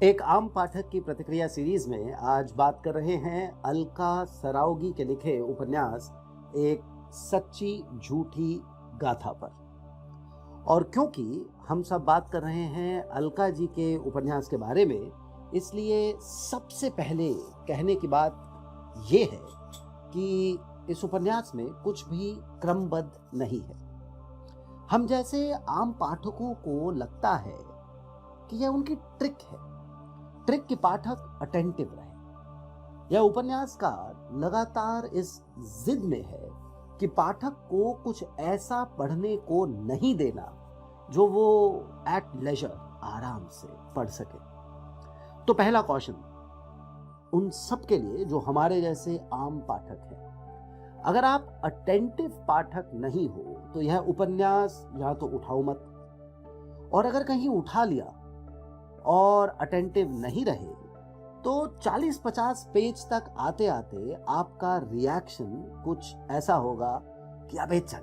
एक आम पाठक की प्रतिक्रिया सीरीज में आज बात कर रहे हैं अलका सराओगी के लिखे उपन्यास एक सच्ची झूठी गाथा पर। और क्योंकि हम सब बात कर रहे हैं अलका जी के उपन्यास के बारे में, इसलिए सबसे पहले कहने की बात यह है कि इस उपन्यास में कुछ भी क्रमबद्ध नहीं है। हम जैसे आम पाठकों को लगता है कि यह उनकी ट्रिक की पाठक अटेंटिव रहे। यह उपन्यासकार लगातार इस जिद में है कि पाठक को कुछ ऐसा पढ़ने को नहीं देना जो वो एट लेजर आराम से पढ़ सके। तो पहला कॉशन उन सब के लिए जो हमारे जैसे आम पाठक हैं, अगर आप अटेंटिव पाठक नहीं हो तो यह उपन्यास या तो उठाओ मत, और अगर कहीं उठा लिया और अटेंटिव नहीं रहे तो 40-50 पेज तक आते आते आपका रिएक्शन कुछ ऐसा होगा कि अबे चल,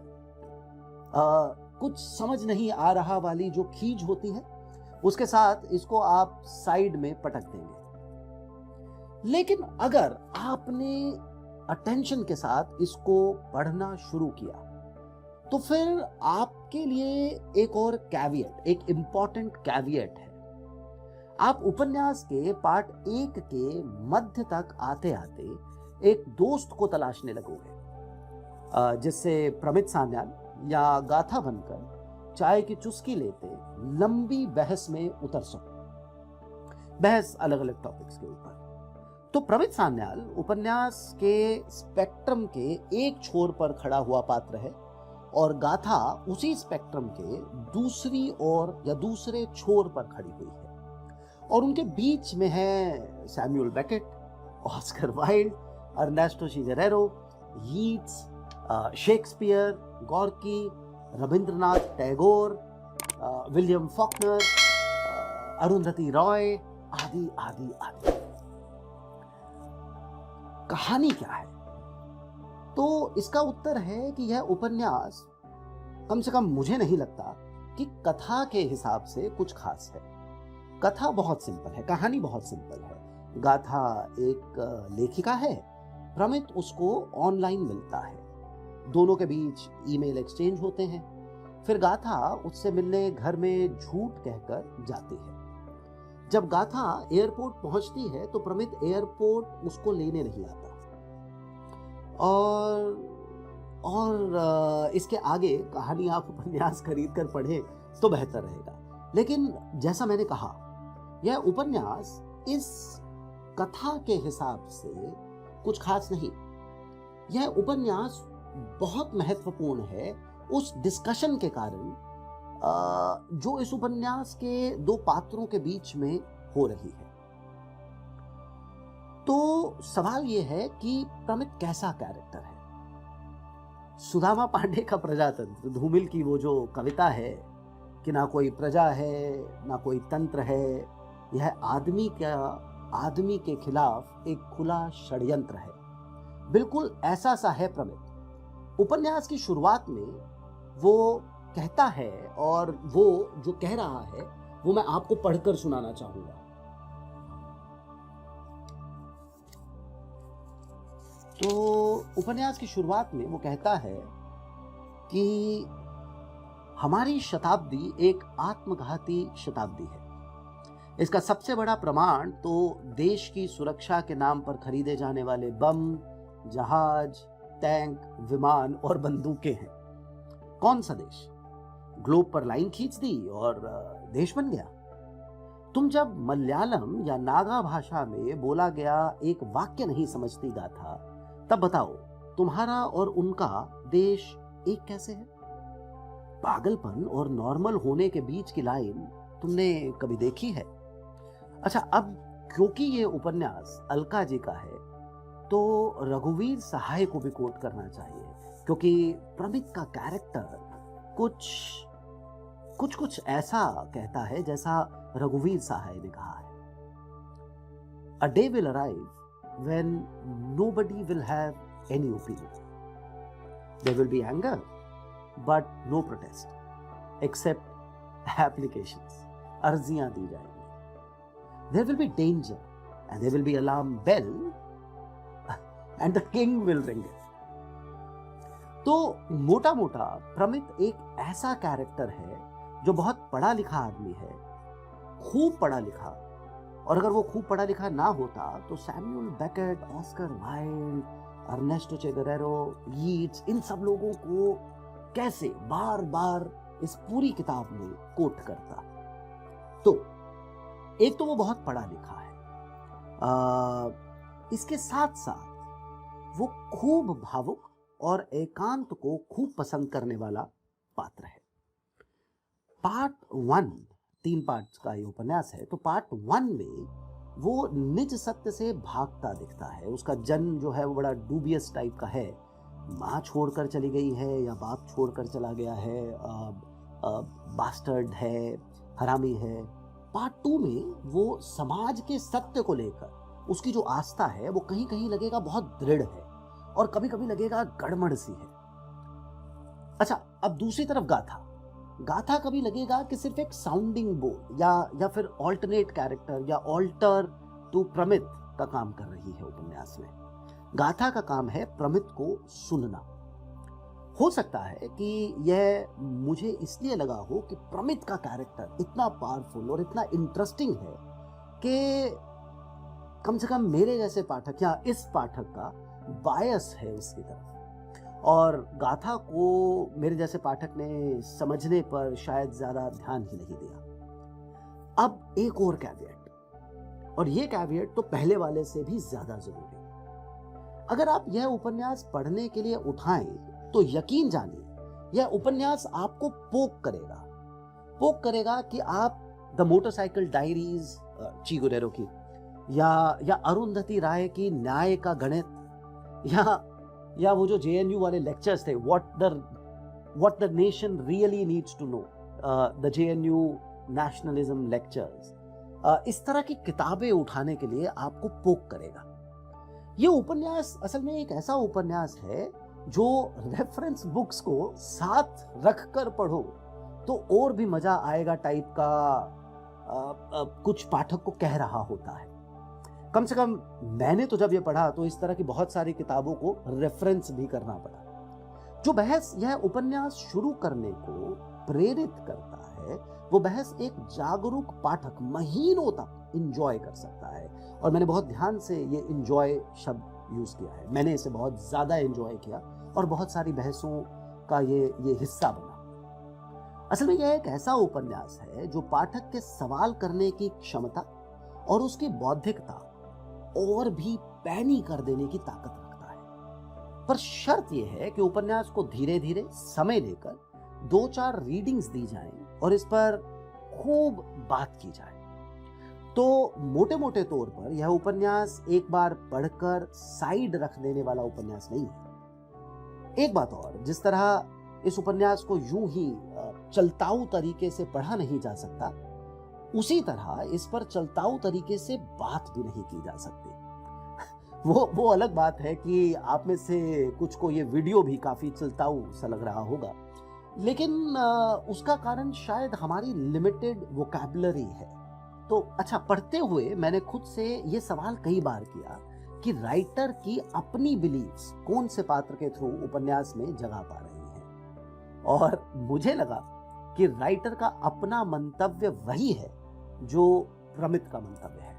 कुछ समझ नहीं आ रहा वाली जो खींच होती है उसके साथ इसको आप साइड में पटक देंगे। लेकिन अगर आपने अटेंशन के साथ इसको पढ़ना शुरू किया तो फिर आपके लिए एक और कैविएट, एक इंपॉर्टेंट कैविएट है। आप उपन्यास के पार्ट 1 के मध्य तक आते आते एक दोस्त को तलाशने लगोगे जिससे प्रमित सान्याल या गाथा बनकर चाय की चुस्की लेते लंबी बहस में उतर सको, बहस अलग अलग टॉपिक्स के ऊपर। तो प्रमित सान्याल उपन्यास के स्पेक्ट्रम के एक छोर पर खड़ा हुआ पात्र है और गाथा उसी स्पेक्ट्रम के दूसरी ओर या दूसरे छोर पर खड़ी हुई है, और उनके बीच में है Samuel Beckett, Oscar Wilde, Ernesto Che Guevara, Yeats, Shakespeare, Gorky, Rabindranath Tagore, William Faulkner, Arundhati Roy, आदि आदि आदि। कहानी क्या है? तो इसका उत्तर है कि यह उपन्यास, कम से कम मुझे नहीं लगता कि कथा के हिसाब से कुछ खास है। कथा बहुत सिंपल है, कहानी बहुत सिंपल है। गाथा एक लेखिका है, प्रमित उसको ऑनलाइन मिलता है, दोनों के बीच ईमेल एक्सचेंज होते हैं, फिर गाथा उससे मिलने घर में झूठ कहकर जाती है। जब गाथा एयरपोर्ट पहुंचती है तो प्रमित एयरपोर्ट उसको लेने नहीं आता, और इसके आगे कहानी आप उपन्यास खरीद कर पढ़ें तो बेहतर रहेगा। लेकिन जैसा मैंने कहा, यह उपन्यास इस कथा के हिसाब से कुछ खास नहीं। यह उपन्यास बहुत महत्वपूर्ण है उस डिस्कशन के कारण जो इस उपन्यास के दो पात्रों के बीच में हो रही है। तो सवाल यह है कि प्रमित कैसा कैरेक्टर है। सुदामा पांडे का प्रजातंत्र, धूमिल की वो जो कविता है कि ना कोई प्रजा है ना कोई तंत्र है, यह आदमी के खिलाफ एक खुला षड्यंत्र है, बिल्कुल ऐसा सा है प्रमित। उपन्यास की शुरुआत में वो कहता है, और वो जो कह रहा है वो मैं आपको पढ़कर सुनाना चाहूंगा। तो उपन्यास की शुरुआत में वो कहता है कि हमारी शताब्दी एक आत्मघाती शताब्दी है। इसका सबसे बड़ा प्रमाण तो देश की सुरक्षा के नाम पर खरीदे जाने वाले बम, जहाज, टैंक, विमान और बंदूकें हैं। कौन सा देश? ग्लोब पर लाइन खींच दी और देश बन गया। तुम जब मलयालम या नागा भाषा में बोला गया एक वाक्य नहीं समझती गाथा, तब बताओ तुम्हारा और उनका देश एक कैसे है? पागलपन और नॉर्मल होने के बीच की लाइन तुमने कभी देखी है? अच्छा, अब क्योंकि ये उपन्यास अलका जी का है तो रघुवीर सहाय को भी कोट करना चाहिए, क्योंकि प्रमित का कैरेक्टर कुछ ऐसा कहता है जैसा रघुवीर सहाय ने कहा है। A day will arrive when nobody will have any opinion. There will be anger, but no protest, except applications. अर्जियां दी जाएंगी। there will be danger and there will be alarm bell and the king will ring it. तो मोटा मोटा प्रमित एक ऐसा character है जो बहुत पढ़ा लिखा आदमी है, खूब पढ़ा लिखा, और अगर वो खूब पढ़ा लिखा ना होता तो Samuel Beckett, Oscar Wilde, Ernesto Che Guevara, Yeats, इन सब लोगों को कैसे बार बार इस पूरी किताब में कोट करता। तो एक तो वो बहुत पढ़ा लिखा है, इसके साथ साथ वो खूब भावुक और एकांत को खूब पसंद करने वाला पात्र है। पार्ट 1, 3 पार्ट का ये उपन्यास है, तो पार्ट 1 में वो निज सत्य से भागता दिखता है। उसका जन्म जो है वो बड़ा डूबियस टाइप का है, माँ छोड़कर चली गई है या बाप छोड़कर चला गया है, बास्टर्ड है, हरामी है। पार्ट 2 में वो समाज के सत्य को लेकर उसकी जो आस्था है वो कहीं कहीं लगेगा बहुत दृढ़ है और कभी कभी लगेगा गड़बड़ सी है। अच्छा, अब दूसरी तरफ गाथा कभी लगेगा कि सिर्फ एक साउंडिंग बोर्ड या फिर ऑल्टरनेट कैरेक्टर या ऑल्टर टू प्रमित का काम कर रही है उपन्यास में। गाथा का काम है प्रमित को सुनना। हो सकता है कि यह मुझे इसलिए लगा हो कि प्रमित का कैरेक्टर इतना पावरफुल और इतना इंटरेस्टिंग है कि कम से कम मेरे जैसे पाठक या इस पाठक का बायस है उसकी तरफ, और गाथा को मेरे जैसे पाठक ने समझने पर शायद ज्यादा ध्यान ही नहीं दिया। अब एक और कैविएट, और ये कैविएट तो पहले वाले से भी ज्यादा जरूरी। अगर आप यह उपन्यास पढ़ने के लिए उठाएं तो यकीन जानिए यह उपन्यास आपको पोक करेगा कि आप द मोटरसाइकिल डायरीज ची गुएरेरो की या अरुंधति राय की न्याय का गणित या वो जो जेएनयू वाले लेक्चर्स थे, what the nation really needs to know, the JNU nationalism lectures, इस तरह की किताबें उठाने के लिए आपको पोक करेगा। ये उपन्यास असल में एक ऐसा उपन्यास है जो रेफरेंस बुक्स को साथ रखकर पढ़ो तो और भी मजा आएगा टाइप का कुछ पाठक को कह रहा होता है। कम से कम मैंने तो जब ये पढ़ा तो इस तरह की बहुत सारी किताबों को रेफरेंस भी करना पड़ा। जो बहस यह उपन्यास शुरू करने को प्रेरित करता है वो बहस एक जागरूक पाठक महीनों तक एंजॉय कर सकता है, और मैंने बहुत ध्यान से ये एंजॉय शब्द यूज किया है। मैंने इसे बहुत ज्यादा एंजॉय किया और बहुत सारी बहसों का ये हिस्सा बना। असल में यह एक ऐसा उपन्यास है जो पाठक के सवाल करने की क्षमता और उसकी बौद्धिकता और भी पैनी कर देने की ताकत रखता है। पर शर्त यह है कि उपन्यास को धीरे धीरे समय लेकर 2-4 रीडिंग्स दी जाएं और इस पर खूब बात की जाए। तो मोटे मोटे तौर पर यह उपन्यास एक बार पढ़कर साइड रख देने वाला उपन्यास नहीं है। एक बात और, जिस तरह इस उपन्यास को यूं ही चलताऊ तरीके से पढ़ा नहीं जा सकता, उसी तरह इस पर चलताऊ तरीके से बात भी नहीं की जा सकती। वो अलग बात है कि आप में से कुछ को ये वीडियो भी काफी चलताऊ सा लग रहा होगा, लेकिन उसका कारण शायद हमारी लिमिटेड वोकैबुलरी है। तो अच्छा, पढ़ते हुए मैंने खुद से ये सवाल कई बार किया कि राइटर की अपनी बिलीव्स कौन से पात्र के थ्रू उपन्यास में जगह पा रही है, और मुझे लगा कि राइटर का अपना मंतव्य वही है जो प्रमित का मंतव्य है।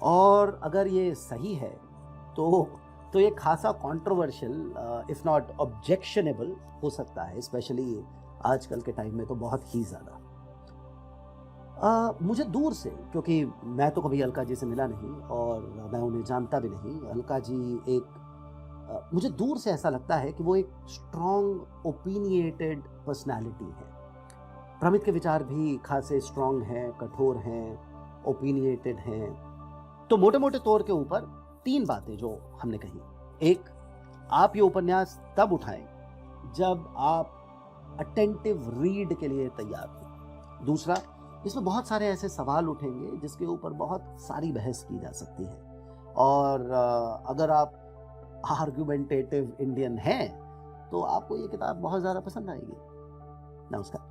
और अगर ये सही है तो ये खासा कंट्रोवर्शियल इफ नॉट ऑब्जेक्शनेबल हो सकता है, स्पेशली आजकल के टाइम में तो बहुत ही ज्यादा। मुझे दूर से, क्योंकि मैं तो कभी अलका जी से मिला नहीं और मैं उन्हें जानता भी नहीं, अलका जी मुझे दूर से ऐसा लगता है कि वो एक स्ट्रॉन्ग ओपिनिएटेड पर्सनालिटी है। प्रमित के विचार भी खासे स्ट्रॉन्ग हैं, कठोर हैं, ओपिनिएटेड हैं। तो मोटे मोटे तौर के ऊपर 3 बातें जो हमने कही। एक, आप ये उपन्यास तब उठाएं जब आप अटेंटिव रीड के लिए तैयार हो। दूसरा, इसमें बहुत सारे ऐसे सवाल उठेंगे जिसके ऊपर बहुत सारी बहस की जा सकती है, और अगर आप आर्गुमेंटेटिव इंडियन हैं तो आपको ये किताब बहुत ज़्यादा पसंद आएगी। नमस्कार।